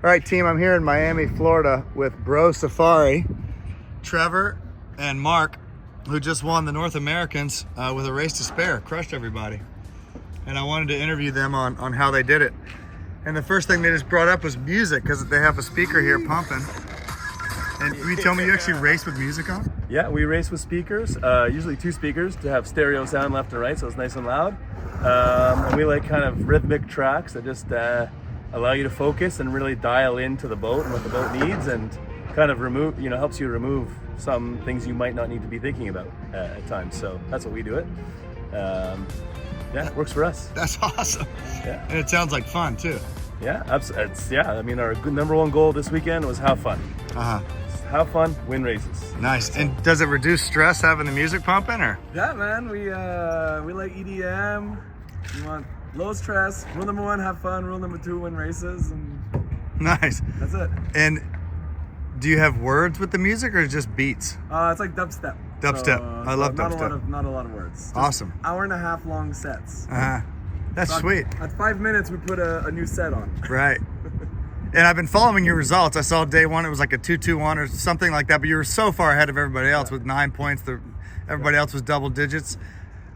All right, team, I'm here in Miami, Florida with Bro Safari, Trevor and Marc, who just won the North Americans with a race to spare, crushed everybody. And I wanted to interview them on how they did it. And the first thing they just brought up was music, because they have a speaker here pumping. And can you tell me you actually race with music on? Yeah, we race with speakers, usually 2 speakers to have stereo sound left and right, so it's nice and loud. And we like kind of rhythmic tracks that just allow you to focus and really dial into the boat and what the boat needs, and kind of helps you remove some things you might not need to be thinking about at times. So that's what we do it. Yeah, it works for us. That's awesome. Yeah. And it sounds like fun too. Yeah, I mean, our number one goal this weekend was have fun. Have fun, win races. Nice. So. And does it reduce stress having the music pumping, or? Yeah, man. We like EDM. We want low stress. Rule number 1, have fun. Rule number 2, win races. And nice. That's it. And do you have words with the music, or just beats? It's like dubstep. Dubstep. I love dubstep. Not a lot of words. Just awesome. hour-and-a-half long sets. That's so sweet. At 5 minutes, we put a new set on. Right. And I've been following your results. I saw day 1, it was like a 2-2-1 or something like that, but you were so far ahead of everybody else with 9 points. Everybody else was double digits.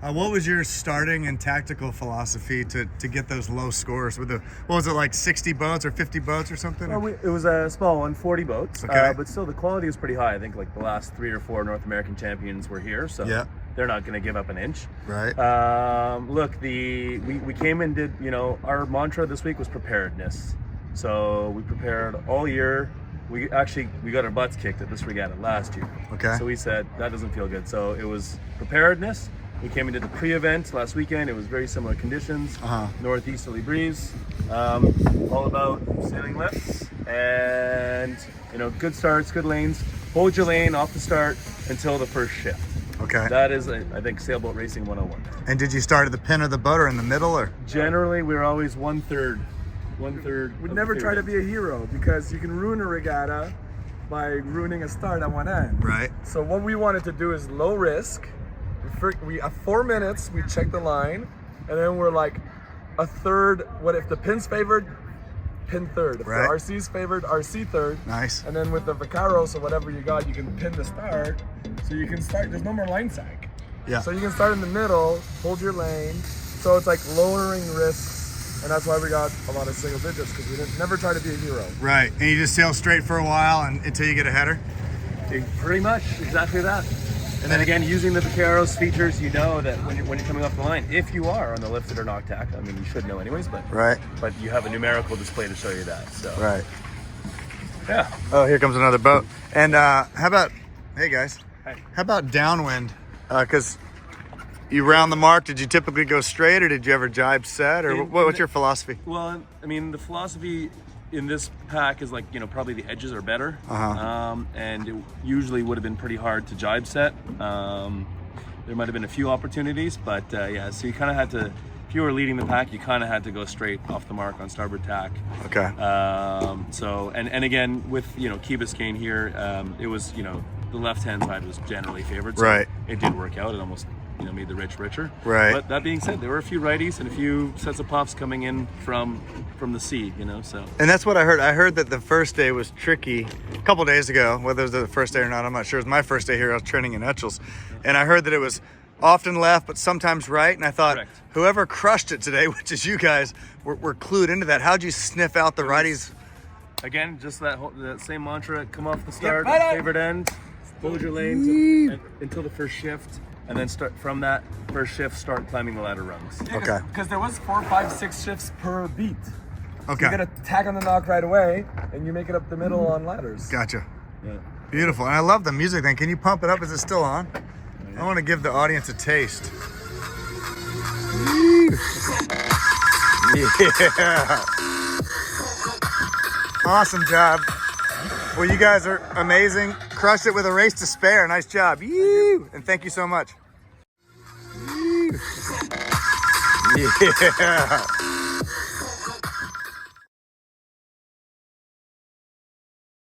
What was your starting and tactical philosophy to get those low scores? What was it, like 60 boats or 50 boats or something? Well, it was a small one, 40 boats. Okay. But still, the quality was pretty high. I think like the last 3 or 4 North American champions were here, so they're not going to give up an inch. Right. Look, we came and did, our mantra this week was preparedness. So we prepared all year. We got our butts kicked at this regatta last year. Okay. So we said that doesn't feel good. So it was preparedness. We came and did the pre-event last weekend. It was very similar conditions, northeasterly breeze, all about sailing lifts and good starts, good lanes. Hold your lane off the start until the first shift. Okay. That is, I think, sailboat racing 101. And did you start at the pin of the boat or in the middle, or? Generally, we're always 1/3. We'd never try to be a hero, because you can ruin a regatta by ruining a start at one end. Right. So what we wanted to do is low risk. We at 4 minutes, we check the line, and then we're like a third. What if the pin's favored? Pin third. If the RC's favored, RC third. Nice. And then with the Vaqueros or whatever you got, you can pin the start. So you can start, there's no more line sag. Yeah. So you can start in the middle, hold your lane. So it's like lowering risks. And that's why we got a lot of single digits, because we didn't never try to be a hero. Right. And you just sail straight for a while until you get a header? Pretty much, exactly that. And then again, using the Vaqueros features, that when you're coming off the line, if you are on the lifted or knock tack, I mean, you should know anyways, but you have a numerical display to show you that. So yeah. Oh, here comes another boat. And how about, hey guys, Hi. How about downwind? Because you round the mark, did you typically go straight, or did you ever jibe set, or what's your philosophy? Well, I mean, the philosophy in this pack is like, probably the edges are better. And it usually would have been pretty hard to jibe set. There might have been a few opportunities, but so you kind of had to, if you were leading the pack, you kind of had to go straight off the mark on starboard tack. Okay. So, and again, with, Key Biscayne here, it was, the left-hand side was generally favored. So it did work out. It almost, made the rich richer. Right. But that being said, there were a few righties and a few sets of puffs coming in from the sea, so. And that's what I heard. I heard that the first day was tricky a couple days ago, whether it was the first day or not, I'm not sure. It was my first day here. I was training in Etchells. And I heard that it was often left, but sometimes right. And I thought, whoever crushed it today, which is you guys, were clued into that. How'd you sniff out the righties? Again, just that same mantra, come off the start, favorite end, hold your lane until the first shift. And then start from that first shift, start climbing the ladder rungs. Yeah, because there was 4, 5, 6 shifts per beat. Okay. So you get a tack on the knock right away, and you make it up the middle on ladders. Gotcha. Yeah. Beautiful. And I love the music thing. Can you pump it up? Is it still on? I want to give the audience a taste. Yeah. Awesome job. Well, you guys are amazing. Crushed it with a race to spare. Nice job. And thank you so much. Yeah.